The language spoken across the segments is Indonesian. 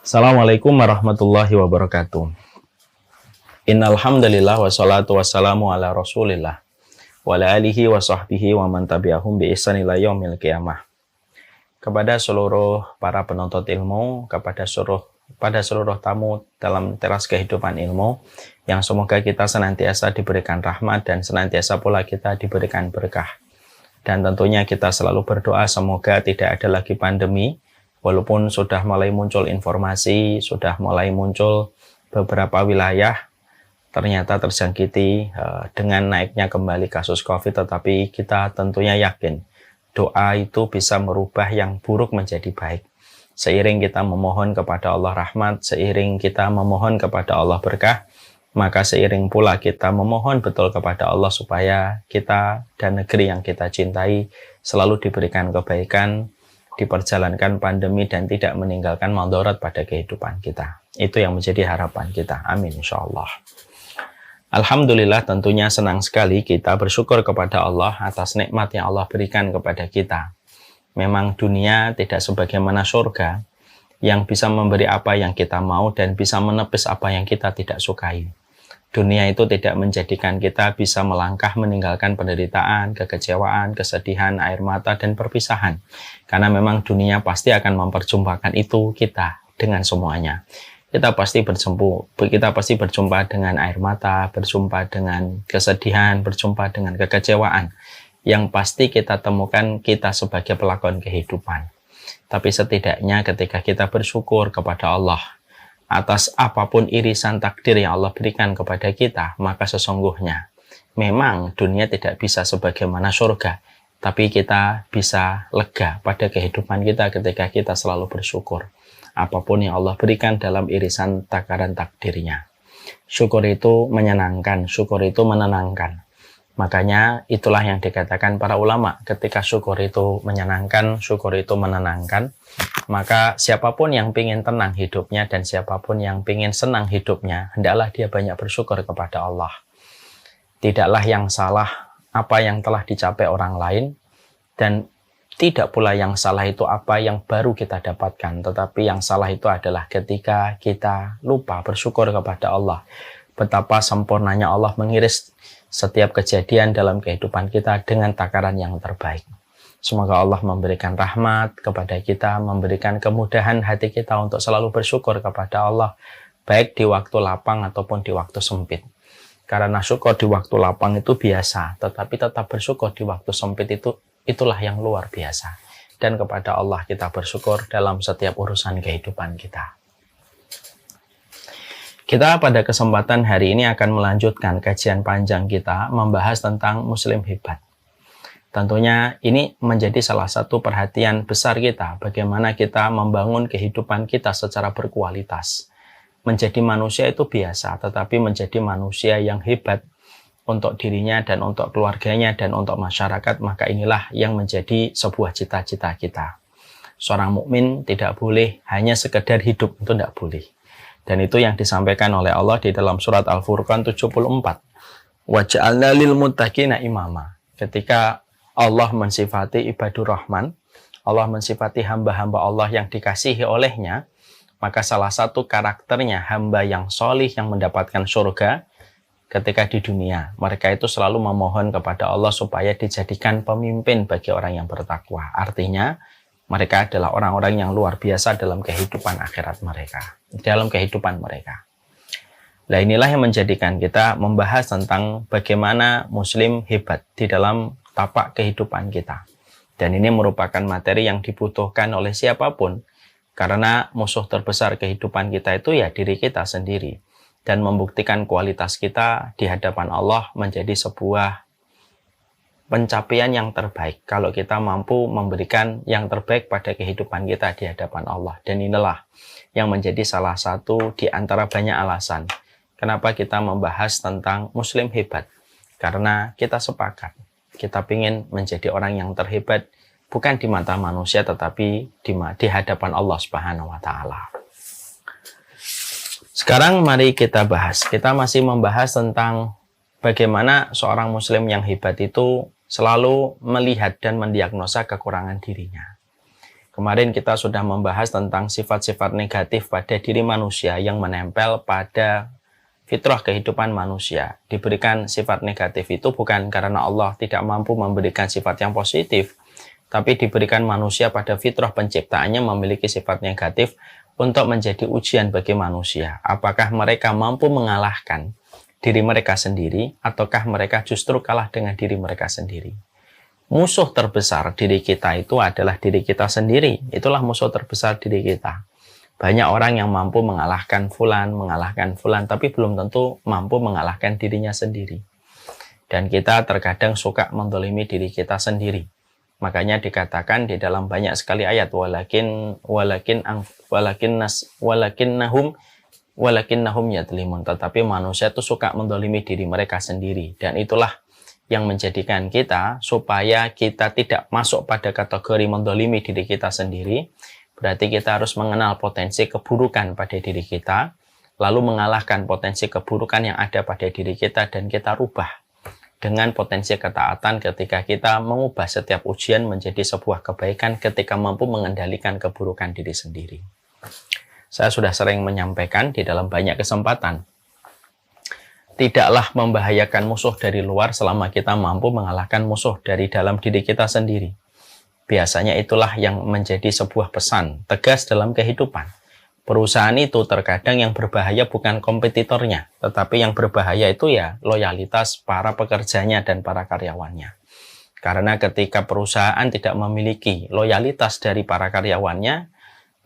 Assalamualaikum warahmatullahi wabarakatuh. Innal hamdalillah wassalatu wassalamu ala Rasulillah wa ala alihi wa sahbihi wa man tabi'ahum bi ihsan ila yaumil qiyamah. Kepada seluruh para penuntut ilmu, kepada seluruh tamu dalam teras kehidupan ilmu, yang semoga kita senantiasa diberikan rahmat dan senantiasa pula kita diberikan berkah. Dan tentunya kita selalu berdoa semoga tidak ada lagi pandemi. Walaupun sudah mulai muncul informasi, sudah mulai muncul beberapa wilayah ternyata terjangkiti dengan naiknya kembali kasus COVID, tetapi kita tentunya yakin doa itu bisa merubah yang buruk menjadi baik. Seiring kita memohon kepada Allah rahmat, seiring kita memohon kepada Allah berkah, maka seiring pula kita memohon betul kepada Allah supaya kita dan negeri yang kita cintai selalu diberikan kebaikan, diperjalankan pandemi dan tidak meninggalkan mandorot pada kehidupan kita. Itu yang menjadi harapan kita. Amin insyaallah. Alhamdulillah, tentunya senang sekali kita bersyukur kepada Allah atas nikmat yang Allah berikan kepada kita. Memang dunia tidak sebagaimana surga yang bisa memberi apa yang kita mau dan bisa menepis apa yang kita tidak sukai. Dunia itu tidak menjadikan kita bisa melangkah meninggalkan penderitaan, kekecewaan, kesedihan, air mata, dan perpisahan. Karena memang dunia pasti akan memperjumpakan itu kita dengan semuanya. Kita pasti berjumpa dengan air mata, berjumpa dengan kesedihan, berjumpa dengan kekecewaan. Yang pasti kita temukan kita sebagai pelakon kehidupan. Tapi setidaknya ketika kita bersyukur kepada Allah atas apapun irisan takdir yang Allah berikan kepada kita, maka sesungguhnya memang dunia tidak bisa sebagaimana surga, tapi kita bisa lega pada kehidupan kita ketika kita selalu bersyukur apapun yang Allah berikan dalam irisan takaran takdirnya. Syukur itu menyenangkan, syukur itu menenangkan. Makanya itulah yang dikatakan para ulama, ketika syukur itu menyenangkan, syukur itu menenangkan, maka siapapun yang ingin tenang hidupnya dan siapapun yang ingin senang hidupnya, hendaklah dia banyak bersyukur kepada Allah. Tidaklah yang salah apa yang telah dicapai orang lain, dan tidak pula yang salah itu apa yang baru kita dapatkan, tetapi yang salah itu adalah ketika kita lupa bersyukur kepada Allah. Betapa sempurnanya Allah mengiris setiap kejadian dalam kehidupan kita dengan takaran yang terbaik. Semoga Allah memberikan rahmat kepada kita, memberikan kemudahan hati kita untuk selalu bersyukur kepada Allah, baik di waktu lapang ataupun di waktu sempit. Karena syukur di waktu lapang itu biasa, tetapi tetap bersyukur di waktu sempit itulah yang luar biasa. Dan kepada Allah kita bersyukur dalam setiap urusan kehidupan kita. Kita pada kesempatan hari ini akan melanjutkan kajian panjang kita membahas tentang Muslim hebat. Tentunya ini menjadi salah satu perhatian besar kita, bagaimana kita membangun kehidupan kita secara berkualitas. Menjadi manusia itu biasa, tetapi menjadi manusia yang hebat untuk dirinya dan untuk keluarganya dan untuk masyarakat, maka inilah yang menjadi sebuah cita-cita kita. Seorang mukmin tidak boleh hanya sekedar hidup, itu tidak boleh. Dan itu yang disampaikan oleh Allah di dalam surat Al-Furqan 74. Waja'alna lil muttaqina imama. Ketika Allah mensifati ibadur rahman, Allah mensifati hamba-hamba Allah yang dikasihi olehnya, maka salah satu karakternya hamba yang solih yang mendapatkan surga ketika di dunia. Mereka itu selalu memohon kepada Allah supaya dijadikan pemimpin bagi orang yang bertakwa. Artinya, mereka adalah orang-orang yang luar biasa dalam kehidupan akhirat mereka, dalam kehidupan mereka. Nah, inilah yang menjadikan kita membahas tentang bagaimana Muslim hebat di dalam tapak kehidupan kita. Dan ini merupakan materi yang dibutuhkan oleh siapapun, karena musuh terbesar kehidupan kita itu ya diri kita sendiri. Dan membuktikan kualitas kita di hadapan Allah menjadi sebuah pencapaian yang terbaik kalau kita mampu memberikan yang terbaik pada kehidupan kita di hadapan Allah. Dan inilah yang menjadi salah satu di antara banyak alasan kenapa kita membahas tentang Muslim hebat. Karena kita sepakat, kita ingin menjadi orang yang terhebat bukan di mata manusia tetapi di hadapan Allah Subhanahu wa taala. Sekarang mari kita bahas. Kita masih membahas tentang bagaimana seorang muslim yang hebat itu selalu melihat dan mendiagnosa kekurangan dirinya. Kemarin kita sudah membahas tentang sifat-sifat negatif pada diri manusia yang menempel pada fitrah kehidupan manusia. Diberikan sifat negatif itu bukan karena Allah tidak mampu memberikan sifat yang positif, tapi diberikan manusia pada fitrah penciptaannya memiliki sifat negatif untuk menjadi ujian bagi manusia. Apakah mereka mampu mengalahkan diri mereka sendiri, ataukah mereka justru kalah dengan diri mereka sendiri? Musuh terbesar diri kita itu adalah diri kita sendiri. Itulah musuh terbesar diri kita. Banyak orang yang mampu mengalahkan fulan, tapi belum tentu mampu mengalahkan dirinya sendiri. Dan kita terkadang suka mendolimi diri kita sendiri. Makanya dikatakan di dalam banyak sekali ayat walakinnahum yadlimun. Tetapi manusia itu suka mendolimi diri mereka sendiri. Dan itulah yang menjadikan kita supaya kita tidak masuk pada kategori mendolimi diri kita sendiri. Berarti kita harus mengenal potensi keburukan pada diri kita, lalu mengalahkan potensi keburukan yang ada pada diri kita dan kita rubah dengan potensi ketaatan ketika kita mengubah setiap ujian menjadi sebuah kebaikan ketika mampu mengendalikan keburukan diri sendiri. Saya sudah sering menyampaikan di dalam banyak kesempatan, tidaklah membahayakan musuh dari luar selama kita mampu mengalahkan musuh dari dalam diri kita sendiri. Biasanya itulah yang menjadi sebuah pesan tegas dalam kehidupan. Perusahaan itu terkadang yang berbahaya bukan kompetitornya, tetapi yang berbahaya itu ya loyalitas para pekerjanya dan para karyawannya. Karena ketika perusahaan tidak memiliki loyalitas dari para karyawannya,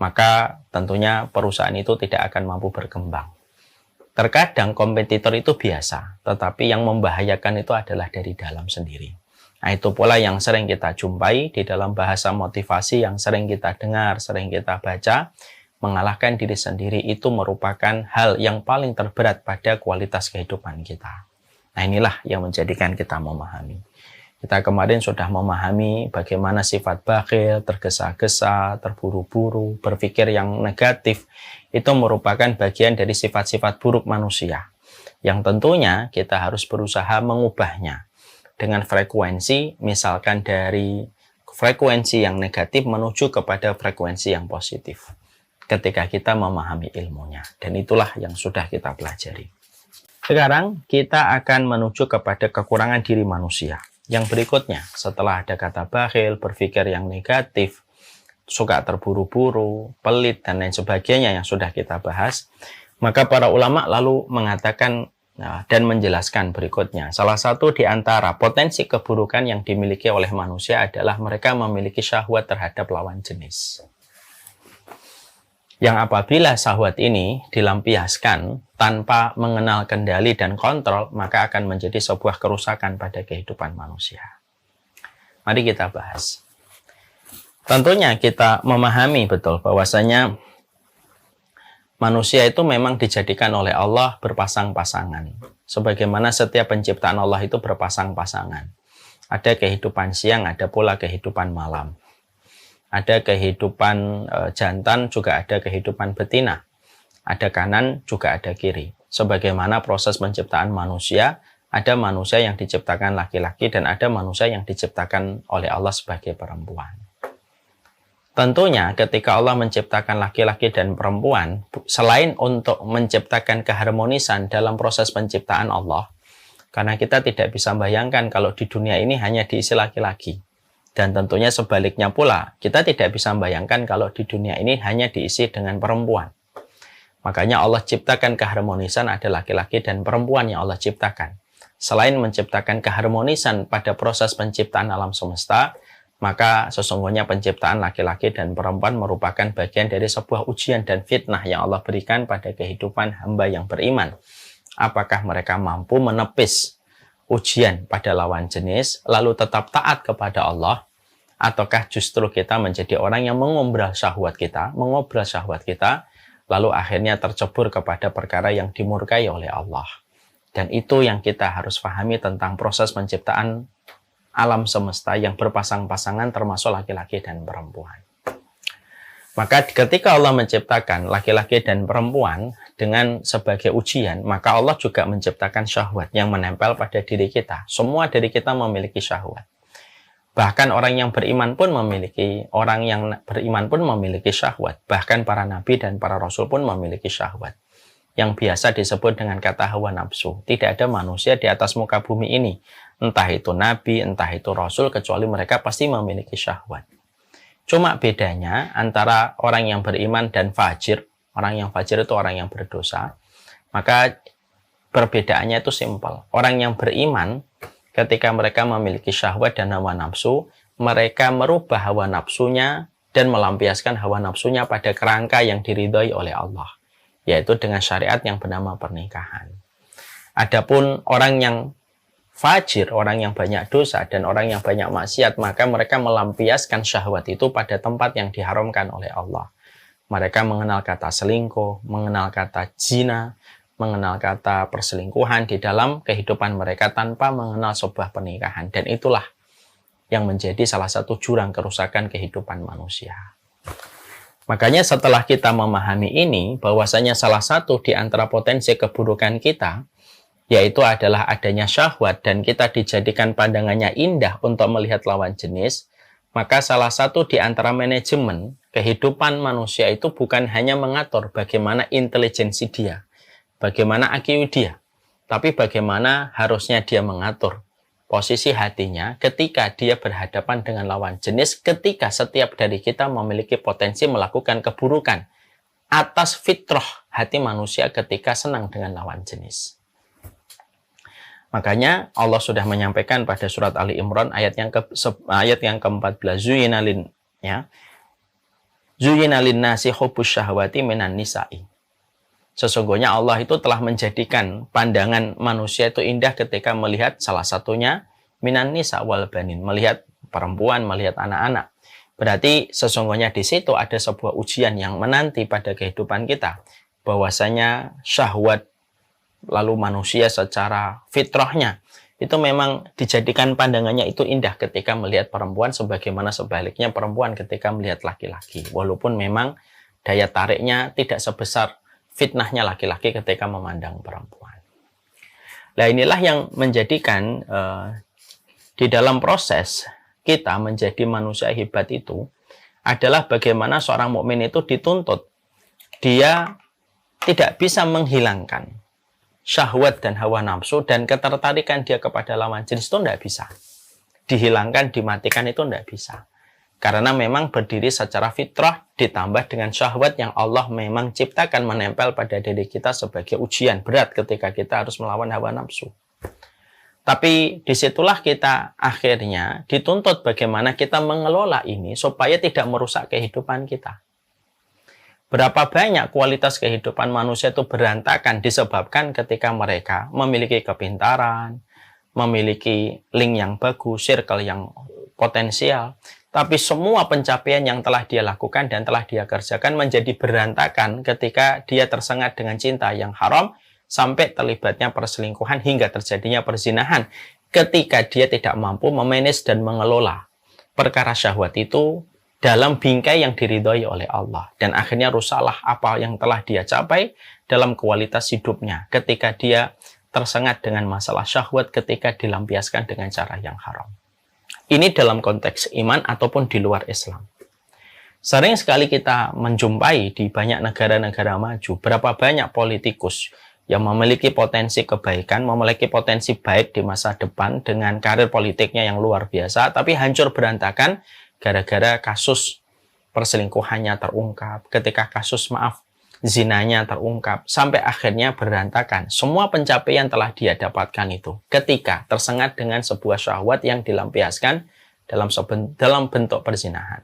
maka tentunya perusahaan itu tidak akan mampu berkembang. Terkadang kompetitor itu biasa, tetapi yang membahayakan itu adalah dari dalam sendiri. Nah, itu pula yang sering kita jumpai di dalam bahasa motivasi yang sering kita dengar, sering kita baca. Mengalahkan diri sendiri itu merupakan hal yang paling terberat pada kualitas kehidupan kita. Nah, inilah yang menjadikan kita memahami. Kita kemarin sudah memahami bagaimana sifat bakhil, tergesa-gesa, terburu-buru, berpikir yang negatif, itu merupakan bagian dari sifat-sifat buruk manusia. Yang tentunya kita harus berusaha mengubahnya dengan frekuensi, misalkan dari frekuensi yang negatif menuju kepada frekuensi yang positif. Ketika kita memahami ilmunya. Dan itulah yang sudah kita pelajari. Sekarang kita akan menuju kepada kekurangan diri manusia. Yang berikutnya, setelah ada kata bakhil, berpikir yang negatif, suka terburu-buru, pelit, dan lain sebagainya yang sudah kita bahas, maka para ulama lalu mengatakan dan menjelaskan berikutnya. Salah satu di antara potensi keburukan yang dimiliki oleh manusia adalah mereka memiliki syahwat terhadap lawan jenis. Yang apabila syahwat ini dilampiaskan tanpa mengenal kendali dan kontrol, maka akan menjadi sebuah kerusakan pada kehidupan manusia. Mari kita bahas. Tentunya kita memahami betul bahwasanya manusia itu memang dijadikan oleh Allah berpasang-pasangan. Sebagaimana setiap penciptaan Allah itu berpasang-pasangan. Ada kehidupan siang, ada pula kehidupan malam. Ada kehidupan jantan, juga ada kehidupan betina. Ada kanan, juga ada kiri. Sebagaimana proses penciptaan manusia, ada manusia yang diciptakan laki-laki dan ada manusia yang diciptakan oleh Allah sebagai perempuan. Tentunya ketika Allah menciptakan laki-laki dan perempuan, selain untuk menciptakan keharmonisan dalam proses penciptaan Allah, karena kita tidak bisa bayangkan kalau di dunia ini hanya diisi laki-laki. Dan tentunya sebaliknya pula, kita tidak bisa membayangkan kalau di dunia ini hanya diisi dengan perempuan. Makanya Allah ciptakan keharmonisan ada laki-laki dan perempuan yang Allah ciptakan. Selain menciptakan keharmonisan pada proses penciptaan alam semesta, maka sesungguhnya penciptaan laki-laki dan perempuan merupakan bagian dari sebuah ujian dan fitnah yang Allah berikan pada kehidupan hamba yang beriman. Apakah mereka mampu menepis ujian pada lawan jenis, lalu tetap taat kepada Allah, ataukah justru kita menjadi orang yang mengobrol syahwat kita, lalu akhirnya tercebur kepada perkara yang dimurkai oleh Allah. Dan itu yang kita harus pahami tentang proses penciptaan alam semesta yang berpasang-pasangan termasuk laki-laki dan perempuan. Maka ketika Allah menciptakan laki-laki dan perempuan dengan sebagai ujian, maka Allah juga menciptakan syahwat yang menempel pada diri kita. Semua dari kita memiliki syahwat. Bahkan orang yang beriman pun memiliki syahwat. Bahkan para nabi dan para rasul pun memiliki syahwat. Yang biasa disebut dengan kata hawa nafsu. Tidak ada manusia di atas muka bumi ini, entah itu nabi, entah itu rasul, kecuali mereka pasti memiliki syahwat. Cuma bedanya antara orang yang beriman dan fajir. Orang yang fajir itu orang yang berdosa. Maka perbedaannya itu simpel. Orang yang beriman, ketika mereka memiliki syahwat dan hawa nafsu, mereka merubah hawa nafsunya dan melampiaskan hawa nafsunya pada kerangka yang diridhoi oleh Allah, yaitu dengan syariat yang bernama pernikahan. Adapun orang yang fajir, orang yang banyak dosa dan orang yang banyak maksiat, maka mereka melampiaskan syahwat itu pada tempat yang diharamkan oleh Allah. Mereka mengenal kata selingkuh, mengenal kata zina, mengenal kata perselingkuhan di dalam kehidupan mereka tanpa mengenal sebuah pernikahan. Dan itulah yang menjadi salah satu jurang kerusakan kehidupan manusia. Makanya setelah kita memahami ini, bahwasanya salah satu di antara potensi keburukan kita, yaitu adalah adanya syahwat dan kita dijadikan pandangannya indah untuk melihat lawan jenis, maka salah satu di antara manajemen kehidupan manusia itu bukan hanya mengatur bagaimana intelijensi dia, bagaimana IQ dia, tapi bagaimana harusnya dia mengatur posisi hatinya ketika dia berhadapan dengan lawan jenis, ketika setiap dari kita memiliki potensi melakukan keburukan atas fitrah hati manusia ketika senang dengan lawan jenis. Makanya Allah sudah menyampaikan pada surat Ali Imran ayat yang ke-14, Zuyina linnasi hubbus syahwati minan nisa'i. Sesungguhnya Allah itu telah menjadikan pandangan manusia itu indah ketika melihat salah satunya minan nisa wal banin, melihat perempuan, melihat anak-anak. Berarti sesungguhnya di situ ada sebuah ujian yang menanti pada kehidupan kita, bahwasanya syahwat lalu manusia secara fitrahnya itu memang dijadikan pandangannya itu indah ketika melihat perempuan, sebagaimana sebaliknya perempuan ketika melihat laki-laki, walaupun memang daya tariknya tidak sebesar fitnahnya laki-laki ketika memandang perempuan. Nah, inilah yang menjadikan di dalam proses kita menjadi manusia hebat itu adalah bagaimana seorang mukmin itu dituntut dia tidak bisa menghilangkan syahwat dan hawa nafsu dan ketertarikan dia kepada lawan jenis itu tidak bisa. Dihilangkan, dimatikan itu tidak bisa. Karena memang berdiri secara fitrah ditambah dengan syahwat yang Allah memang ciptakan menempel pada diri kita sebagai ujian berat ketika kita harus melawan hawa nafsu. Tapi disitulah kita akhirnya dituntut bagaimana kita mengelola ini supaya tidak merusak kehidupan kita. Berapa banyak kualitas kehidupan manusia itu berantakan disebabkan ketika mereka memiliki kepintaran, memiliki link yang bagus, circle yang potensial, tapi semua pencapaian yang telah dia lakukan dan telah dia kerjakan menjadi berantakan ketika dia tersengat dengan cinta yang haram, sampai terlibatnya perselingkuhan hingga terjadinya perzinahan ketika dia tidak mampu memanage dan mengelola perkara syahwat itu dalam bingkai yang diridhoi oleh Allah. Dan akhirnya rusaklah apa yang telah dia capai dalam kualitas hidupnya ketika dia tersengat dengan masalah syahwat ketika dilampiaskan dengan cara yang haram. Ini dalam konteks iman ataupun di luar Islam. Sering sekali kita menjumpai di banyak negara-negara maju, berapa banyak politikus yang memiliki potensi kebaikan, memiliki potensi baik di masa depan dengan karir politiknya yang luar biasa, tapi hancur berantakan gara-gara kasus perselingkuhannya terungkap, ketika kasus zinanya terungkap, sampai akhirnya berantakan. Semua pencapaian telah dia dapatkan itu ketika tersengat dengan sebuah syahwat yang dilampiaskan dalam bentuk perzinahan.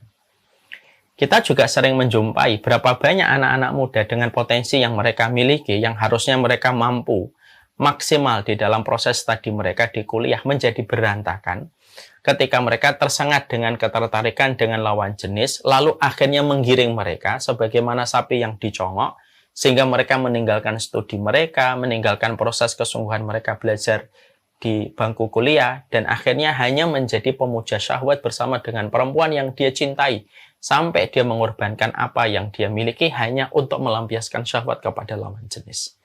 Kita juga sering menjumpai berapa banyak anak-anak muda dengan potensi yang mereka miliki, yang harusnya mereka mampu maksimal di dalam proses studi mereka di kuliah, menjadi berantakan ketika mereka tersengat dengan ketertarikan dengan lawan jenis, lalu akhirnya menggiring mereka sebagaimana sapi yang dicongok, sehingga mereka meninggalkan studi mereka, meninggalkan proses kesungguhan mereka belajar di bangku kuliah, dan akhirnya hanya menjadi pemuja syahwat bersama dengan perempuan yang dia cintai, sampai dia mengorbankan apa yang dia miliki hanya untuk melampiaskan syahwat kepada lawan jenis.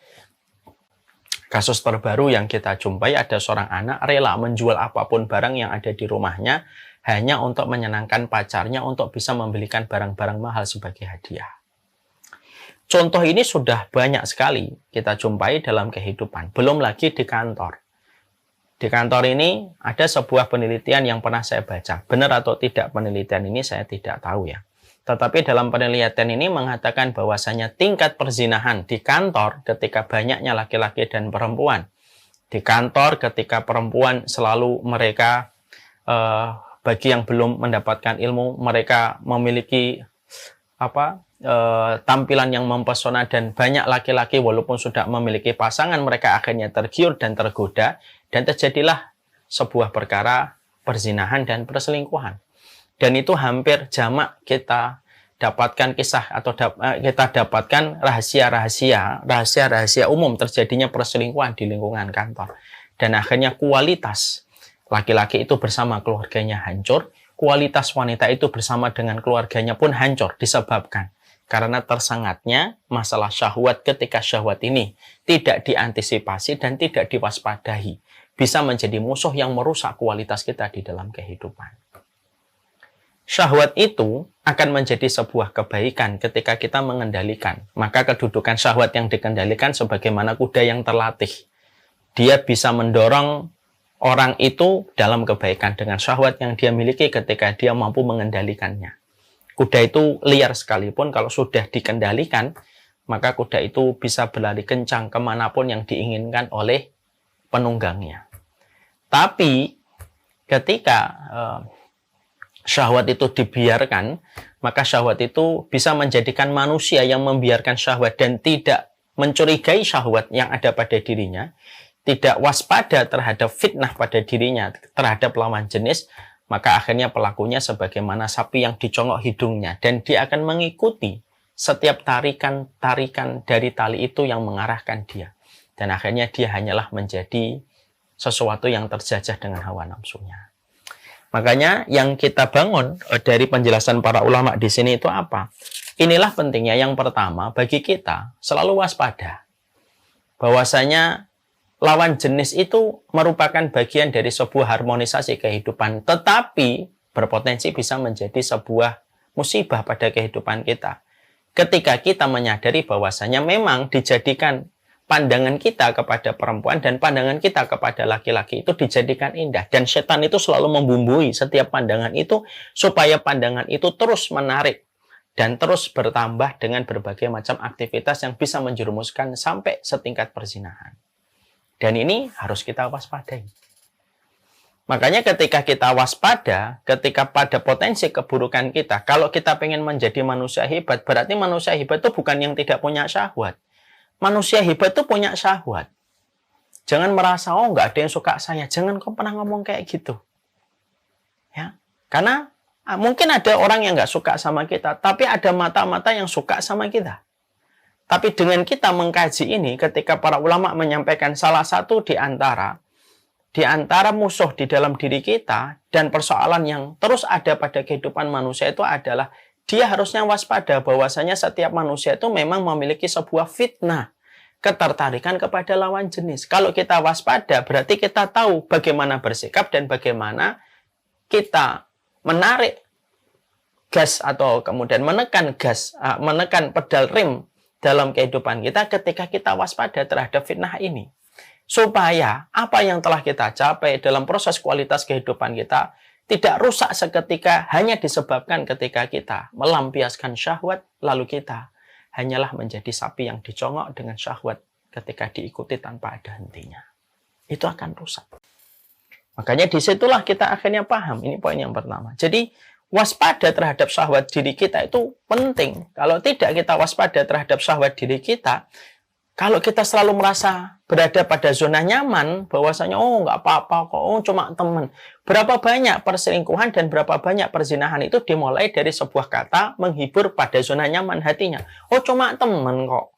Kasus terbaru yang kita jumpai, ada seorang anak rela menjual apapun barang yang ada di rumahnya hanya untuk menyenangkan pacarnya, untuk bisa membelikan barang-barang mahal sebagai hadiah. Contoh ini sudah banyak sekali kita jumpai dalam kehidupan, belum lagi di kantor. Di kantor ini ada sebuah penelitian yang pernah saya baca. Benar atau tidak penelitian ini saya tidak tahu ya. Tetapi dalam penelitian ini mengatakan bahwasanya tingkat perzinahan di kantor ketika banyaknya laki-laki dan perempuan. Di kantor ketika perempuan selalu mereka, bagi yang belum mendapatkan ilmu, mereka memiliki tampilan yang mempesona, dan banyak laki-laki walaupun sudah memiliki pasangan, mereka akhirnya tergiur dan tergoda, dan terjadilah sebuah perkara perzinahan dan perselingkuhan. Dan itu hampir jamak kita dapatkan kisah atau kita dapatkan rahasia umum terjadinya perselingkuhan di lingkungan kantor. Dan akhirnya kualitas laki-laki itu bersama keluarganya hancur, kualitas wanita itu bersama dengan keluarganya pun hancur disebabkan karena tersengatnya masalah syahwat. Ketika syahwat ini tidak diantisipasi dan tidak diwaspadai, bisa menjadi musuh yang merusak kualitas kita di dalam kehidupan. Syahwat itu akan menjadi sebuah kebaikan ketika kita mengendalikan. Maka kedudukan syahwat yang dikendalikan sebagaimana kuda yang terlatih. Dia bisa mendorong orang itu dalam kebaikan dengan syahwat yang dia miliki ketika dia mampu mengendalikannya. Kuda itu liar sekalipun, kalau sudah dikendalikan, maka kuda itu bisa berlari kencang kemanapun yang diinginkan oleh penunggangnya. Tapi ketika syahwat itu dibiarkan, maka syahwat itu bisa menjadikan manusia yang membiarkan syahwat dan tidak mencurigai syahwat yang ada pada dirinya, tidak waspada terhadap fitnah pada dirinya, terhadap lawan jenis, maka akhirnya pelakunya sebagaimana sapi yang dicongok hidungnya, dan dia akan mengikuti setiap tarikan-tarikan dari tali itu yang mengarahkan dia. Dan akhirnya dia hanyalah menjadi sesuatu yang terjajah dengan hawa nafsunya. Makanya yang kita bangun dari penjelasan para ulama di sini itu apa? Inilah pentingnya yang pertama bagi kita selalu waspada. Bahwasanya lawan jenis itu merupakan bagian dari sebuah harmonisasi kehidupan, tetapi berpotensi bisa menjadi sebuah musibah pada kehidupan kita. Ketika kita menyadari bahwasanya memang dijadikan pandangan kita kepada perempuan dan pandangan kita kepada laki-laki itu dijadikan indah. Dan setan itu selalu membumbui setiap pandangan itu supaya pandangan itu terus menarik dan terus bertambah dengan berbagai macam aktivitas yang bisa menjerumuskan sampai setingkat perzinahan. Dan ini harus kita waspadai. Makanya ketika kita waspada, ketika pada potensi keburukan kita, kalau kita pengen menjadi manusia hebat, berarti manusia hebat itu bukan yang tidak punya syahwat. Manusia hebat itu punya syahwat. Jangan merasa, oh nggak ada yang suka saya. Jangan kau pernah ngomong kayak gitu. Ya, karena mungkin ada orang yang nggak suka sama kita, tapi ada mata-mata yang suka sama kita. Tapi dengan kita mengkaji ini, ketika para ulama menyampaikan salah satu di antara musuh di dalam diri kita dan persoalan yang terus ada pada kehidupan manusia itu adalah dia harusnya waspada bahwasanya setiap manusia itu memang memiliki sebuah fitnah, ketertarikan kepada lawan jenis. Kalau kita waspada, berarti kita tahu bagaimana bersikap dan bagaimana kita menarik gas atau kemudian menekan pedal rem dalam kehidupan kita ketika kita waspada terhadap fitnah ini. Supaya apa yang telah kita capai dalam proses kualitas kehidupan kita tidak rusak seketika hanya disebabkan ketika kita melampiaskan syahwat, lalu kita hanyalah menjadi sapi yang dicongok dengan syahwat ketika diikuti tanpa ada hentinya. Itu akan rusak. Makanya disitulah kita akhirnya paham. Ini poin yang pertama. Jadi waspada terhadap syahwat diri kita itu penting. Kalau tidak kita waspada terhadap syahwat diri kita, kalau kita selalu merasa berada pada zona nyaman, bahwasanya oh nggak apa-apa kok, oh cuma teman. Berapa banyak perselingkuhan dan berapa banyak perzinahan itu dimulai dari sebuah kata menghibur pada zona nyaman hatinya. Oh cuma teman kok.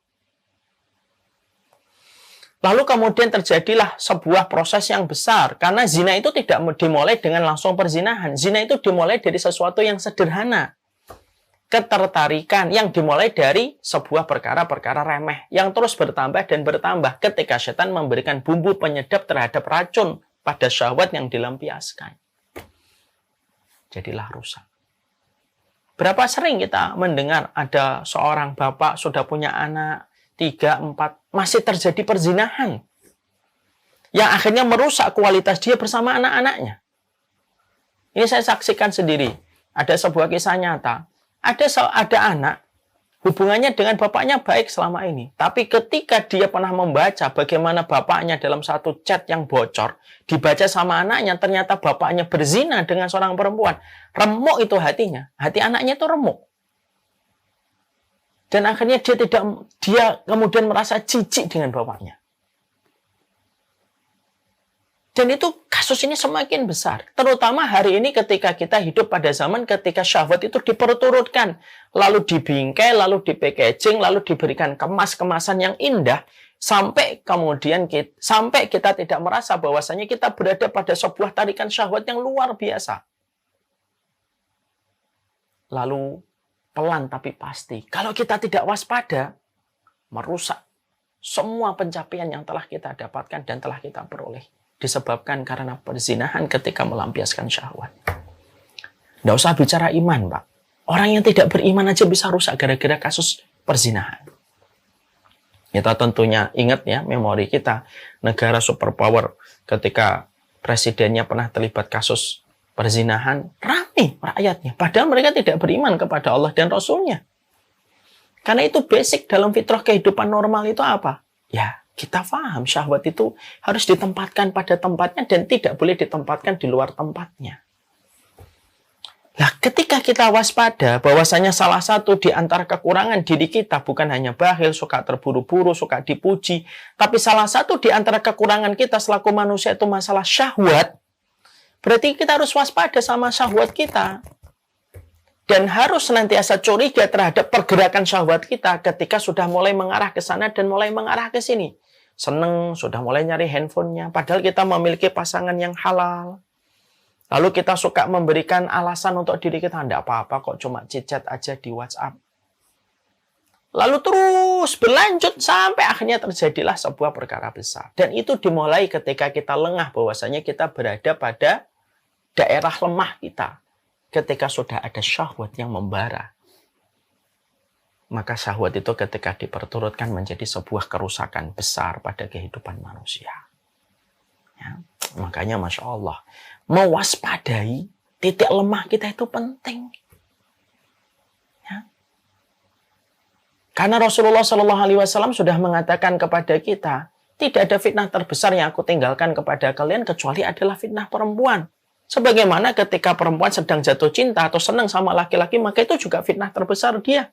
Lalu kemudian terjadilah sebuah proses yang besar. Karena zina itu tidak dimulai dengan langsung perzinahan. Zina itu dimulai dari sesuatu yang sederhana. Ketertarikan yang dimulai dari sebuah perkara-perkara remeh yang terus bertambah dan bertambah ketika setan memberikan bumbu penyedap terhadap racun pada syahwat yang dilampiaskan. jadilah rusak. Berapa sering kita mendengar ada seorang bapak sudah punya anak 3, 4, masih terjadi perzinahan yang akhirnya merusak kualitas dia bersama anak-anaknya. Ini saya saksikan sendiri. Ada sebuah kisah nyata. Ada anak, hubungannya dengan bapaknya baik selama ini. Tapi ketika dia pernah membaca bagaimana bapaknya dalam satu chat yang bocor, dibaca sama anaknya, ternyata bapaknya berzina dengan seorang perempuan. Remuk itu hatinya. Hati anaknya itu remuk. Dan akhirnya dia kemudian merasa jijik dengan bapaknya. Dan itu kasus ini semakin besar. Terutama hari ini ketika kita hidup pada zaman ketika syahwat itu diperturutkan. Lalu dibingkai, lalu di-packaging, lalu diberikan kemasan yang indah. Sampai kemudian sampai kita tidak merasa bahwasanya kita berada pada sebuah tarikan syahwat yang luar biasa. Lalu pelan tapi pasti. Kalau kita tidak waspada, merusak semua pencapaian yang telah kita dapatkan dan telah kita peroleh. Disebabkan karena perzinahan ketika melampiaskan syahwat. Nggak usah bicara iman, Pak. Orang yang tidak beriman aja bisa rusak gara-gara kasus perzinahan. Kita tentunya ingat ya, memori kita, negara superpower ketika presidennya pernah terlibat kasus perzinahan, ramai rakyatnya. Padahal mereka tidak beriman kepada Allah dan Rasulnya. Karena itu basic dalam fitrah kehidupan normal itu apa? Ya, kita paham syahwat itu harus ditempatkan pada tempatnya dan tidak boleh ditempatkan di luar tempatnya. Nah, ketika kita waspada bahwasanya salah satu di antara kekurangan diri kita bukan hanya bakhil, suka terburu-buru, suka dipuji, tapi salah satu di antara kekurangan kita selaku manusia itu masalah syahwat, berarti kita harus waspada sama syahwat kita. Dan harus senantiasa curiga terhadap pergerakan syahwat kita ketika sudah mulai mengarah ke sana dan mulai mengarah ke sini. Seneng, sudah mulai nyari handphonenya. Padahal kita memiliki pasangan yang halal. Lalu kita suka memberikan alasan untuk diri kita. Tidak apa-apa kok, cuma chat aja di WhatsApp. Lalu terus berlanjut sampai akhirnya terjadilah sebuah perkara besar. Dan itu dimulai ketika kita lengah bahwasanya kita berada pada daerah lemah kita. Ketika sudah ada syahwat yang membara, maka syahwat itu ketika diperturutkan menjadi sebuah kerusakan besar pada kehidupan manusia. Ya, makanya Masya Allah, mewaspadai titik lemah kita itu penting. Ya. Karena Rasulullah SAW sudah mengatakan kepada kita, tidak ada fitnah terbesar yang aku tinggalkan kepada kalian kecuali adalah fitnah perempuan. Sebagaimana ketika perempuan sedang jatuh cinta atau senang sama laki-laki, maka itu juga fitnah terbesar dia.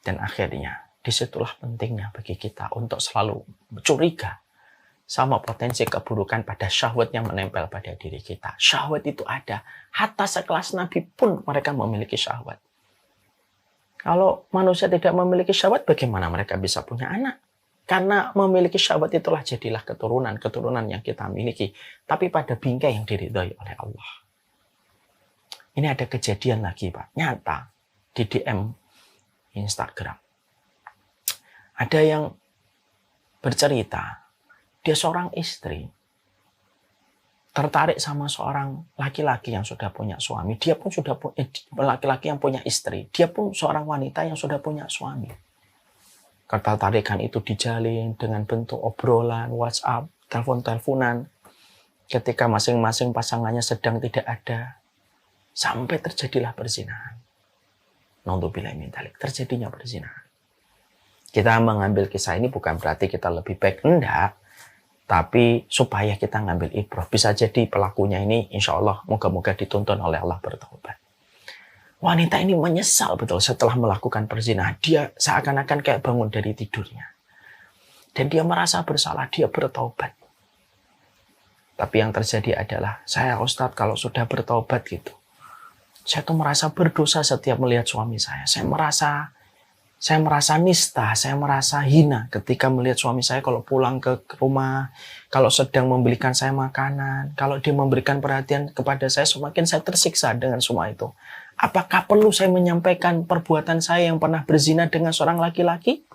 Dan akhirnya, disitulah pentingnya bagi kita untuk selalu curiga sama potensi keburukan pada syahwat yang menempel pada diri kita. Syahwat itu ada. Hatta sekelas Nabi pun mereka memiliki syahwat. Kalau manusia tidak memiliki syahwat, bagaimana mereka bisa punya anak? Karena memiliki syahwat itulah jadilah keturunan yang kita miliki. Tapi pada bingkai yang diridhai oleh Allah. Ini ada kejadian lagi, Pak. Nyata. Di DM Instagram. Ada yang bercerita. Dia seorang istri. Tertarik sama seorang laki-laki yang sudah punya suami. Dia pun sudah punya laki-laki yang punya istri. Dia pun seorang wanita yang sudah punya suami. Ketertarikan itu dijalin dengan bentuk obrolan, WhatsApp, telepon-teleponan. Ketika masing-masing pasangannya sedang tidak ada. Sampai terjadilah perzinahan. Naudzubillah min dzalik. Terjadinya perzinahan. Kita mengambil kisah ini bukan berarti kita lebih baik. Enggak. Tapi supaya kita ngambil ibrah. Bisa jadi pelakunya ini insya Allah moga-moga dituntun oleh Allah bertaubat. Wanita ini menyesal betul setelah melakukan perzinahan. Dia seakan-akan kayak bangun dari tidurnya. Dan dia merasa bersalah, dia bertaubat. Tapi yang terjadi adalah, saya Ustadz kalau sudah bertaubat gitu, saya tuh merasa berdosa setiap melihat suami saya. Saya merasa nista, saya merasa hina ketika melihat suami saya kalau pulang ke rumah, kalau sedang membelikan saya makanan, kalau dia memberikan perhatian kepada saya, semakin saya tersiksa dengan semua itu. Apakah perlu saya menyampaikan perbuatan saya yang pernah berzina dengan seorang laki-laki?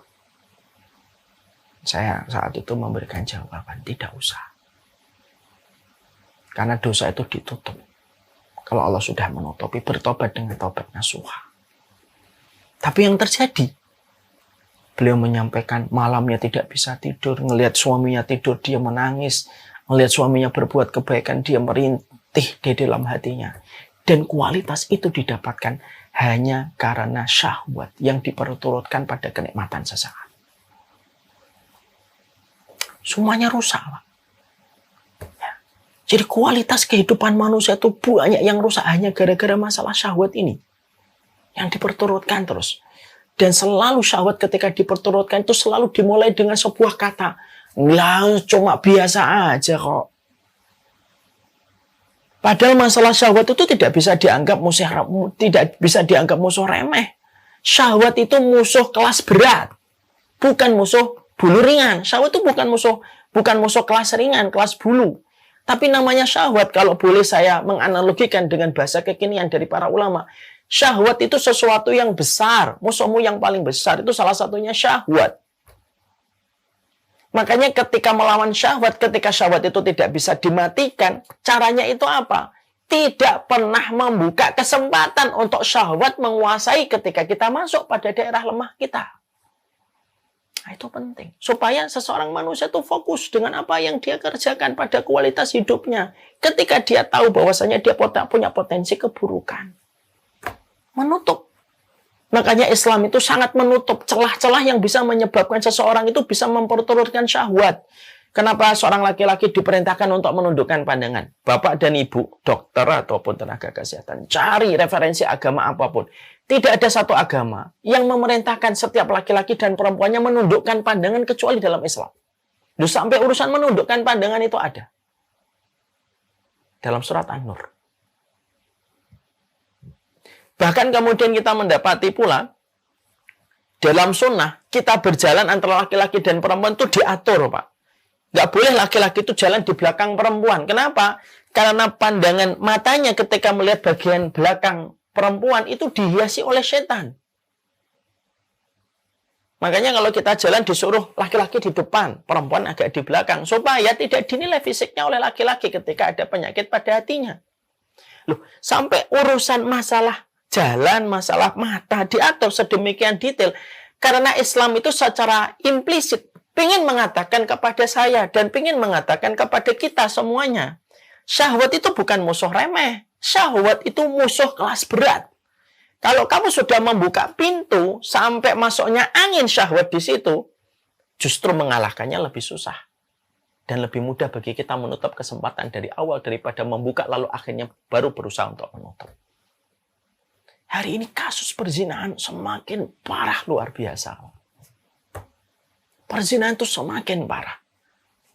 Saya saat itu memberikan jawaban, tidak usah. Karena dosa itu ditutup. Kalau Allah sudah menutupi, bertobat dengan taubat nasuha. Tapi yang terjadi, beliau menyampaikan malamnya tidak bisa tidur, ngelihat suaminya tidur, dia menangis, ngelihat suaminya berbuat kebaikan, dia merintih di dalam hatinya. Dan kualitas itu didapatkan hanya karena syahwat yang diperturutkan pada kenikmatan sesaat. Semuanya rusak, Pak. Ya. Jadi kualitas kehidupan manusia itu banyak yang rusak hanya gara-gara masalah syahwat ini. Yang diperturutkan terus. Dan selalu syahwat ketika diperturutkan itu selalu dimulai dengan sebuah kata. Lah, cuma biasa aja kok. Padahal masalah syahwat itu tidak bisa dianggap musuh remeh. Syahwat itu musuh kelas berat, bukan musuh bulu ringan. Syahwat itu bukan musuh kelas ringan, kelas bulu. Tapi namanya syahwat, kalau boleh saya menganalogikan dengan bahasa kekinian dari para ulama, syahwat itu sesuatu yang besar. Musuhmu yang paling besar itu salah satunya syahwat. Makanya ketika melawan syahwat, ketika syahwat itu tidak bisa dimatikan, caranya itu apa? Tidak pernah membuka kesempatan untuk syahwat menguasai ketika kita masuk pada daerah lemah kita. Nah, itu penting. Supaya seseorang manusia itu fokus dengan apa yang dia kerjakan pada kualitas hidupnya. Ketika dia tahu bahwasanya dia punya potensi keburukan. Menutup. Makanya Islam itu sangat menutup celah-celah yang bisa menyebabkan seseorang itu bisa memperturutkan syahwat. Kenapa seorang laki-laki diperintahkan untuk menundukkan pandangan? Bapak dan ibu, dokter ataupun tenaga kesehatan, cari referensi agama apapun. Tidak ada satu agama yang memerintahkan setiap laki-laki dan perempuannya menundukkan pandangan kecuali dalam Islam. Sampai urusan menundukkan pandangan itu ada. Dalam surat An-Nur. Bahkan kemudian kita mendapati pula, dalam sunnah, kita berjalan antara laki-laki dan perempuan itu diatur, Pak. Nggak boleh laki-laki itu jalan di belakang perempuan. Kenapa? Karena pandangan matanya ketika melihat bagian belakang perempuan itu dihiasi oleh setan. Makanya kalau kita jalan disuruh laki-laki di depan, perempuan agak di belakang. Supaya tidak dinilai fisiknya oleh laki-laki ketika ada penyakit pada hatinya. Loh, sampai urusan masalah jalan, masalah mata diatur sedemikian detail. Karena Islam itu secara implisit ingin mengatakan kepada saya dan ingin mengatakan kepada kita semuanya. Syahwat itu bukan musuh remeh. Syahwat itu musuh kelas berat. Kalau kamu sudah membuka pintu sampai masuknya angin syahwat di situ, justru mengalahkannya lebih susah. Dan lebih mudah bagi kita menutup kesempatan dari awal daripada membuka lalu akhirnya baru berusaha untuk menutup. Hari ini kasus perzinahan semakin parah luar biasa. Perzinahan itu semakin parah.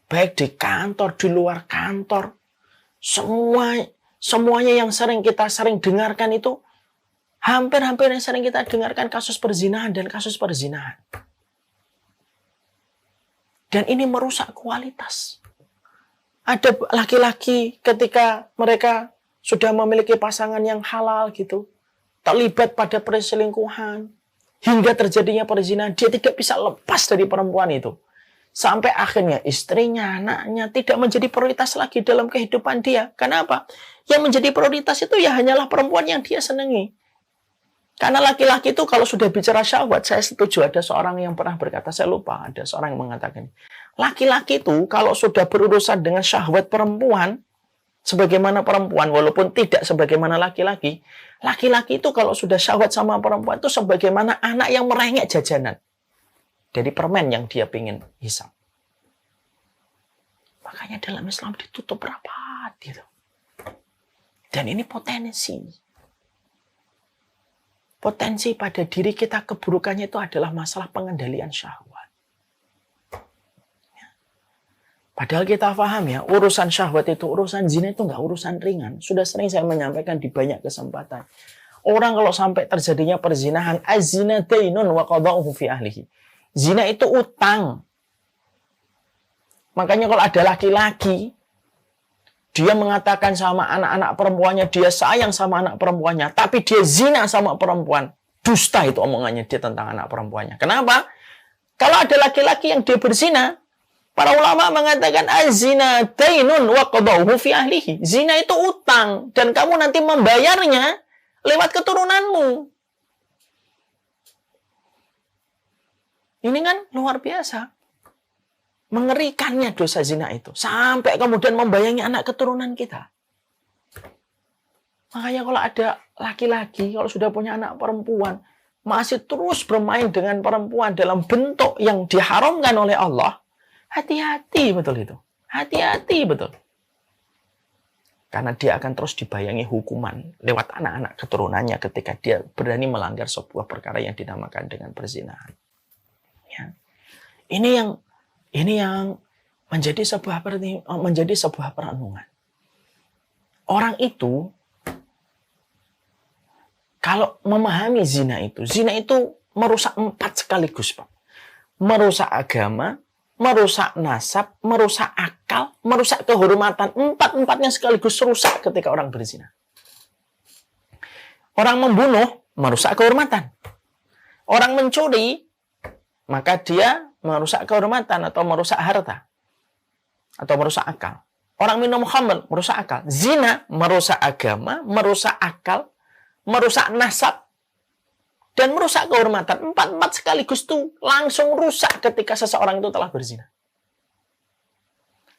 Baik di kantor, di luar kantor. Semuanya yang kita sering dengarkan itu, hampir-hampir yang sering kita dengarkan kasus perzinahan dan kasus perzinahan. Dan ini merusak kualitas. Ada laki-laki ketika mereka sudah memiliki pasangan yang halal gitu, terlibat pada perselingkuhan, hingga terjadinya perzinahan, dia tidak bisa lepas dari perempuan itu. Sampai akhirnya istrinya, anaknya tidak menjadi prioritas lagi dalam kehidupan dia. Kenapa? Yang menjadi prioritas itu ya hanyalah perempuan yang dia senangi. Karena laki-laki itu kalau sudah bicara syahwat, saya setuju ada seorang yang pernah berkata, saya lupa, ada seorang yang mengatakan, laki-laki itu kalau sudah berurusan dengan syahwat perempuan, sebagaimana perempuan, walaupun tidak sebagaimana laki-laki, laki-laki itu kalau sudah syahwat sama perempuan itu sebagaimana anak yang merengek jajanan dari permen yang dia pingin hisap. Makanya dalam Islam ditutup rapat gitu. Dan ini potensi. Potensi pada diri kita keburukannya itu adalah masalah pengendalian syahwat. Padahal kita paham ya, urusan syahwat itu, urusan zina itu nggak urusan ringan. Sudah sering saya menyampaikan di banyak kesempatan. Orang kalau sampai terjadinya perzinahan, az-zina dainun wa qada'uhu fi ahlihi. Zina itu utang. Makanya kalau ada laki-laki, dia mengatakan sama anak-anak perempuannya, dia sayang sama anak perempuannya, tapi dia zina sama perempuan. Dusta itu omongannya dia tentang anak perempuannya. Kenapa? Kalau ada laki-laki yang dia berzina, Para ulama mengatakan az-zina dainun wa qadauhu fi ahlihi. Zina itu utang dan kamu nanti membayarnya lewat keturunanmu. Ini kan luar biasa. Mengerikannya dosa zina itu. Sampai kemudian membayangi anak keturunan kita. Makanya kalau ada laki-laki, kalau sudah punya anak perempuan, masih terus bermain dengan perempuan dalam bentuk yang diharamkan oleh Allah, hati-hati betul itu. Hati-hati betul. Karena dia akan terus dibayangi hukuman lewat anak-anak keturunannya ketika dia berani melanggar sebuah perkara yang dinamakan dengan perzinahan. Ya. Ini yang menjadi sebuah perenungan. Orang itu kalau memahami zina itu merusak 4 sekaligus, Pak. Merusak agama, merusak nasab, merusak akal, merusak kehormatan. 4-4-nya sekaligus rusak ketika orang berzina. Orang membunuh, merusak kehormatan. Orang mencuri, maka dia merusak kehormatan atau merusak harta. Atau merusak akal. Orang minum khamr, merusak akal. Zina, merusak agama, merusak akal, merusak nasab, dan merusak kehormatan. 4-4 sekaligus itu langsung rusak ketika seseorang itu telah berzina.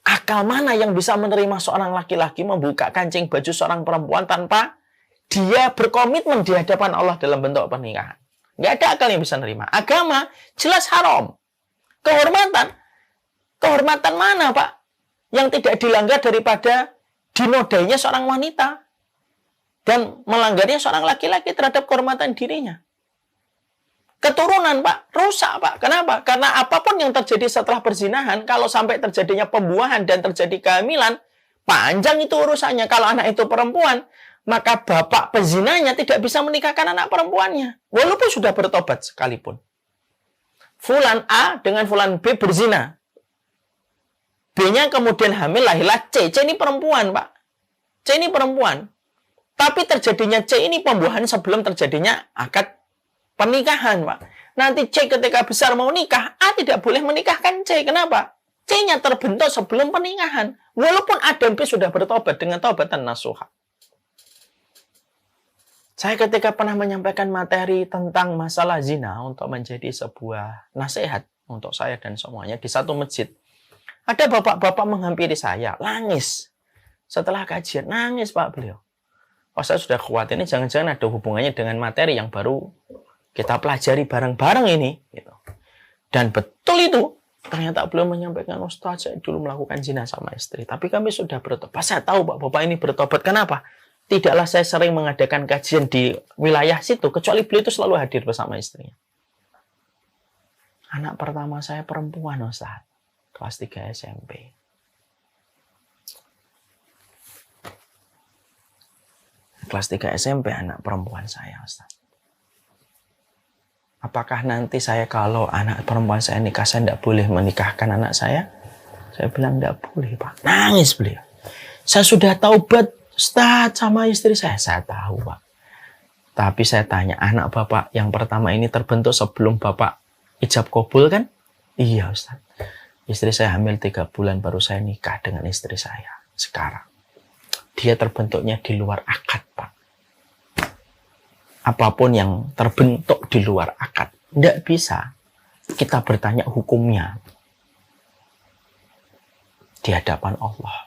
Akal mana yang bisa menerima seorang laki-laki membuka kancing baju seorang perempuan tanpa dia berkomitmen di hadapan Allah dalam bentuk pernikahan? Nggak ada akal yang bisa menerima. Agama jelas haram. Kehormatan mana, Pak? Yang tidak dilanggar daripada dinodainya seorang wanita dan melanggarnya seorang laki-laki terhadap kehormatan dirinya. Keturunan, Pak, rusak, Pak. Kenapa? Karena apapun yang terjadi setelah perzinahan, kalau sampai terjadinya pembuahan dan terjadi kehamilan, panjang itu urusannya. Kalau anak itu perempuan, maka bapak pezinanya tidak bisa menikahkan anak perempuannya. Walaupun sudah bertobat sekalipun. Fulan A dengan Fulan B berzina. B-nya kemudian hamil, lahirlah C. C ini perempuan, Pak. C ini perempuan. Tapi terjadinya C ini pembuahan sebelum terjadinya akad pernikahan, Pak. Nanti C ketika besar mau nikah, A tidak boleh menikahkan C. Kenapa? C-nya terbentuk sebelum pernikahan. Walaupun A dan B sudah bertobat dengan taubatan nasuha. Saya ketika pernah menyampaikan materi tentang masalah zina untuk menjadi sebuah nasihat untuk saya dan semuanya di satu masjid. Ada bapak-bapak menghampiri saya, nangis. Setelah kajian, nangis, Pak, beliau. Oh, saya sudah khawatir ini jangan-jangan ada hubungannya dengan materi yang baru kita pelajari bareng-bareng ini. Gitu. Dan betul itu. Ternyata beliau menyampaikan, Ustaz, saya dulu melakukan zina sama istri. Tapi kami sudah bertobat. Saya tahu, Pak, bapak ini bertobat. Kenapa? Tidaklah saya sering mengadakan kajian di wilayah situ. Kecuali beliau itu selalu hadir bersama istrinya. Anak pertama saya perempuan, Ustaz. Kelas 3 SMP. Kelas 3 SMP anak perempuan saya, Ustaz. Apakah nanti saya kalau anak perempuan saya nikah, saya tidak boleh menikahkan anak saya? Saya bilang tidak boleh, Pak. Nangis beliau. Saya sudah taubat, Ustaz, sama istri saya. Saya tahu, Pak. Tapi saya tanya, anak Bapak yang pertama ini terbentuk sebelum Bapak ijab kabul kan? Iya, Ustaz. Istri saya hamil 3 bulan baru saya nikah dengan istri saya sekarang. Dia terbentuknya di luar akad, Pak. Apapun yang terbentuk di luar akad, tidak bisa kita bertanya hukumnya di hadapan Allah.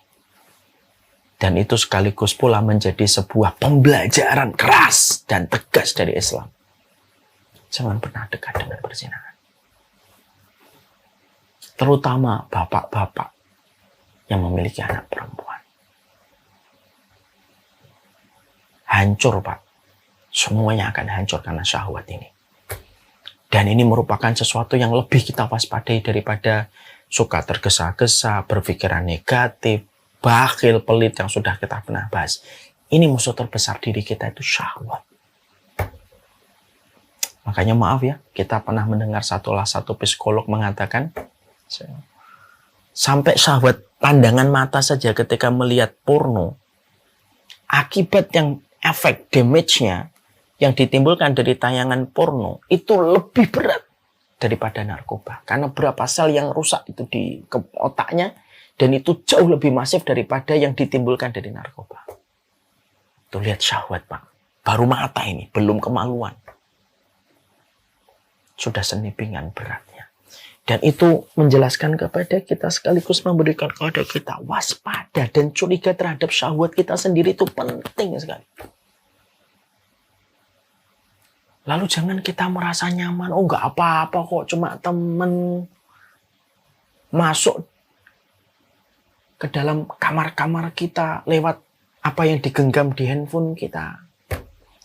Dan itu sekaligus pula menjadi sebuah pembelajaran keras dan tegas dari Islam. Jangan pernah dekat dengan perzinahan. Terutama bapak-bapak yang memiliki anak perempuan. Hancur, Pak. Semuanya akan hancur karena syahwat ini. Dan ini merupakan sesuatu yang lebih kita waspadai daripada suka tergesa-gesa, berpikiran negatif, bakhil, pelit yang sudah kita pernah bahas. Ini musuh terbesar diri kita itu syahwat. Makanya maaf ya, kita pernah mendengar satu psikolog mengatakan, sampai syahwat pandangan mata saja ketika melihat porno, akibat yang efek damage-nya yang ditimbulkan dari tayangan porno itu lebih berat daripada narkoba. Karena berapa sel yang rusak itu di otaknya, dan itu jauh lebih masif daripada yang ditimbulkan dari narkoba. Tuh lihat syahwat, Pak. Baru mata ini, belum kemaluan. Sudah senipingan beratnya. Dan itu menjelaskan kepada kita, sekaligus memberikan kepada kita waspada dan curiga terhadap syahwat kita sendiri, itu penting sekali. Lalu jangan kita merasa nyaman, oh nggak apa-apa kok, cuma temen, masuk ke dalam kamar-kamar kita lewat apa yang digenggam di handphone kita.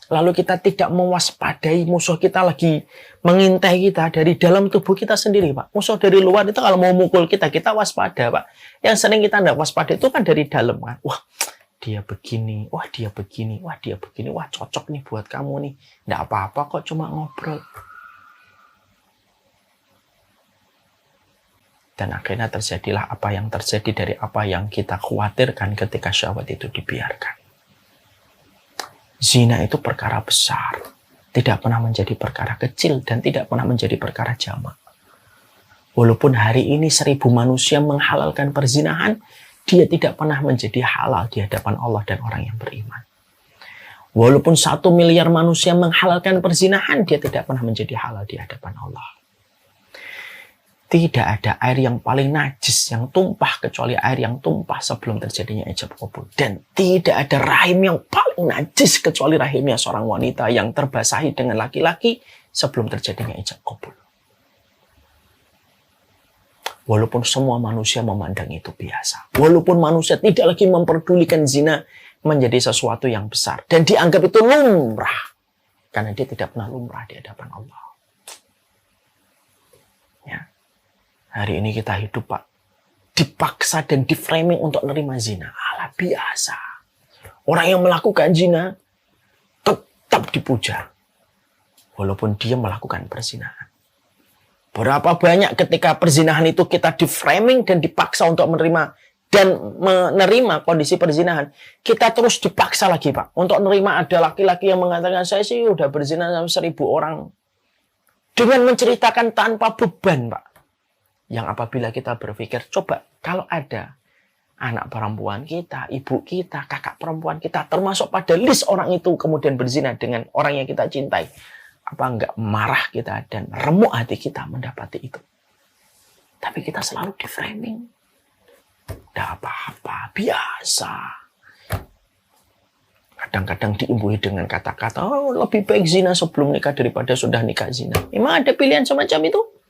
Lalu kita tidak mewaspadai musuh kita lagi mengintai kita dari dalam tubuh kita sendiri, Pak. Musuh dari luar itu kalau mau mukul kita, kita waspada, Pak. Yang sering kita tidak waspada itu kan dari dalam, kan. Wah, dia begini, wah dia begini, wah dia begini, wah cocok nih buat kamu nih. Nggak apa-apa kok, cuma ngobrol. Dan akhirnya terjadilah apa yang terjadi dari apa yang kita khawatirkan ketika syahwat itu dibiarkan. Zina itu perkara besar, tidak pernah menjadi perkara kecil dan tidak pernah menjadi perkara jamak. Walaupun hari ini 1000 manusia menghalalkan perzinahan, dia tidak pernah menjadi halal di hadapan Allah dan orang yang beriman. Walaupun 1 miliar manusia menghalalkan perzinahan, dia tidak pernah menjadi halal di hadapan Allah. Tidak ada air yang paling najis yang tumpah kecuali air yang tumpah sebelum terjadinya ijab qabul. Dan tidak ada rahim yang paling najis kecuali rahimnya seorang wanita yang terbasahi dengan laki-laki sebelum terjadinya ijab qabul. Walaupun semua manusia memandang itu biasa. Walaupun manusia tidak lagi memperdulikan zina menjadi sesuatu yang besar. Dan dianggap itu lumrah. Karena dia tidak pernah lumrah di hadapan Allah. Ya. Hari ini kita hidup, Pak, dipaksa dan diframing untuk menerima zina. Alah, biasa. Orang yang melakukan zina tetap dipuja. Walaupun dia melakukan perzinahan. Berapa banyak ketika perzinahan itu kita diframing dan dipaksa untuk menerima kondisi perzinahan, kita terus dipaksa lagi, Pak, untuk menerima. Ada laki-laki yang mengatakan, saya sih udah berzina sama 1000 orang. Dengan menceritakan tanpa beban, Pak. Yang apabila kita berpikir, coba kalau ada anak perempuan kita, ibu kita, kakak perempuan kita, termasuk pada list orang itu kemudian berzina dengan orang yang kita cintai, apa enggak marah kita dan remuk hati kita mendapati itu? Tapi kita selalu di-framing. Tidak apa-apa, biasa. Kadang-kadang diimbuhi dengan kata-kata, oh, lebih baik zina sebelum nikah daripada sudah nikah zina. Memang ada pilihan semacam itu?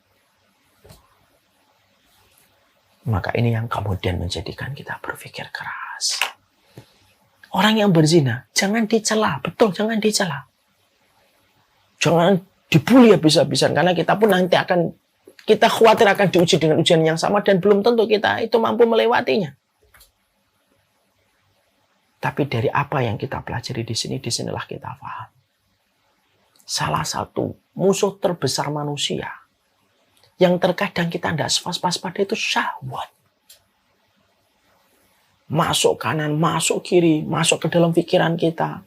Maka ini yang kemudian menjadikan kita berpikir keras. Orang yang berzina, jangan dicela. Betul, jangan dicela. Jangan dibully habis-habisan, karena kita pun nanti kita khawatir akan diuji dengan ujian yang sama dan belum tentu kita itu mampu melewatinya. Tapi dari apa yang kita pelajari di sini, disinilah kita paham. Salah satu musuh terbesar manusia yang terkadang kita tidak pas-pas pada itu syahwat. Masuk kanan, masuk kiri, masuk ke dalam pikiran kita.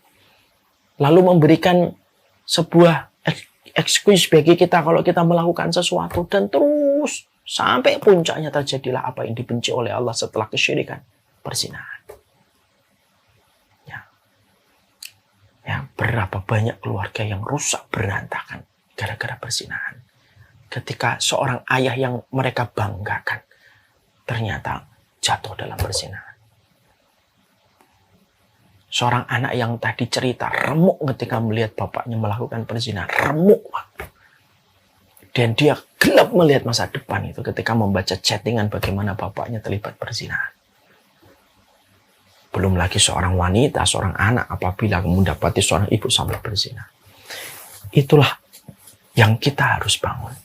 Lalu memberikan sebuah excuse bagi kita kalau kita melakukan sesuatu, dan terus sampai puncaknya terjadilah apa yang dibenci oleh Allah setelah kesyirikan, perzinahan. Ya, berapa banyak keluarga yang rusak berantakan gara-gara perzinahan. Ketika seorang ayah yang mereka banggakan ternyata jatuh dalam perzinahan. Seorang anak yang tadi cerita remuk ketika melihat bapaknya melakukan perzinahan. Remuk. Dan dia gelap melihat masa depan itu ketika membaca chattingan bagaimana bapaknya terlibat perzinahan. Belum lagi seorang wanita, seorang anak apabila mendapati seorang ibu sampai berzina. Itulah yang kita harus bangun.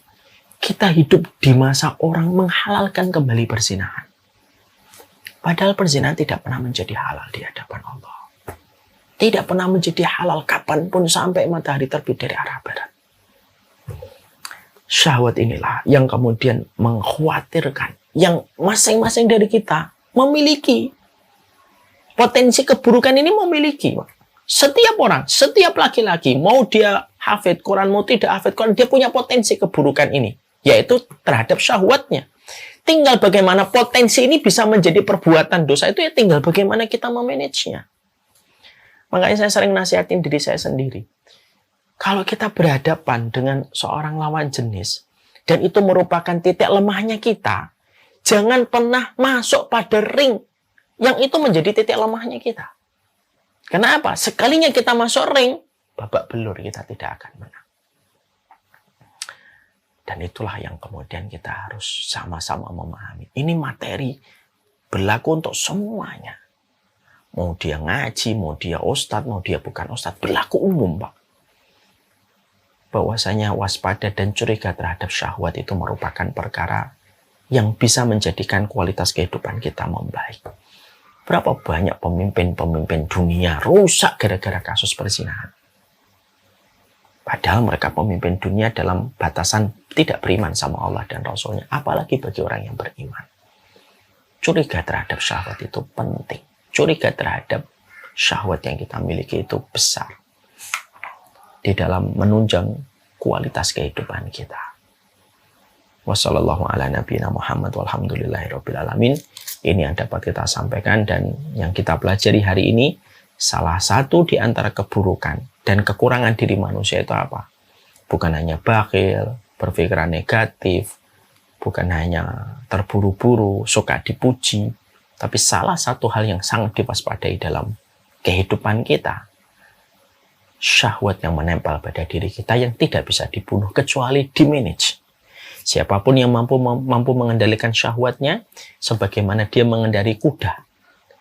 Kita hidup di masa orang menghalalkan kembali perzinahan. Padahal perzinahan tidak pernah menjadi halal di hadapan Allah. Tidak pernah menjadi halal kapanpun sampai matahari terbit dari arah barat. Syahwat inilah yang kemudian mengkhawatirkan. Yang masing-masing dari kita memiliki. Potensi keburukan ini memiliki. Setiap orang, setiap laki-laki, mau dia hafid Quran, mau tidak hafid Quran, dia punya potensi keburukan ini. yaitu terhadap syahwatnya. Tinggal bagaimana potensi ini bisa menjadi perbuatan dosa itu ya tinggal bagaimana kita memanagenya. Makanya saya sering nasihatin diri saya sendiri. Kalau kita berhadapan dengan seorang lawan jenis, dan itu merupakan titik lemahnya kita, jangan pernah masuk pada ring yang itu menjadi titik lemahnya kita. Kenapa? Sekalinya kita masuk ring, babak belur kita tidak akan menang. Dan itulah yang kemudian kita harus sama-sama memahami. Ini materi berlaku untuk semuanya. Mau dia ngaji, mau dia ustadz, mau dia bukan ustadz. Berlaku umum, Pak. Bahwasanya waspada dan curiga terhadap syahwat itu merupakan perkara yang bisa menjadikan kualitas kehidupan kita membaik. Berapa banyak pemimpin-pemimpin dunia rusak gara-gara kasus perzinahan. Padahal mereka pemimpin dunia dalam batasan tidak beriman sama Allah dan Rasulnya. Apalagi bagi orang yang beriman. Curiga terhadap syahwat itu penting. Curiga terhadap syahwat yang kita miliki itu besar. Di dalam menunjang kualitas kehidupan kita. Wassallallahu ala nabiyina Muhammad walhamdulillahirabbil alamin. Ini yang dapat kita sampaikan dan yang kita pelajari hari ini, salah satu di antara keburukan dan kekurangan diri manusia itu apa? Bukan hanya bakhil, berpikiran negatif, bukan hanya terburu-buru, suka dipuji, tapi salah satu hal yang sangat diwaspadai dalam kehidupan kita, syahwat yang menempel pada diri kita yang tidak bisa dibunuh kecuali dimanage. Siapapun yang mampu mengendalikan syahwatnya, sebagaimana dia mengendari kuda,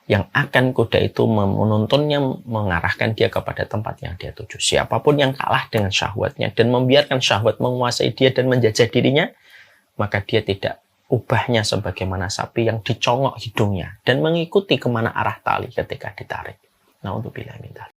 yang akan kuda itu menuntunnya, mengarahkan dia kepada tempat yang dia tuju. Siapapun yang kalah dengan syahwatnya dan membiarkan syahwat menguasai dia dan menjajah dirinya, maka dia tidak ubahnya sebagaimana sapi yang dicongok hidungnya dan mengikuti kemana arah tali ketika ditarik. Na'udzubillah min dzalik.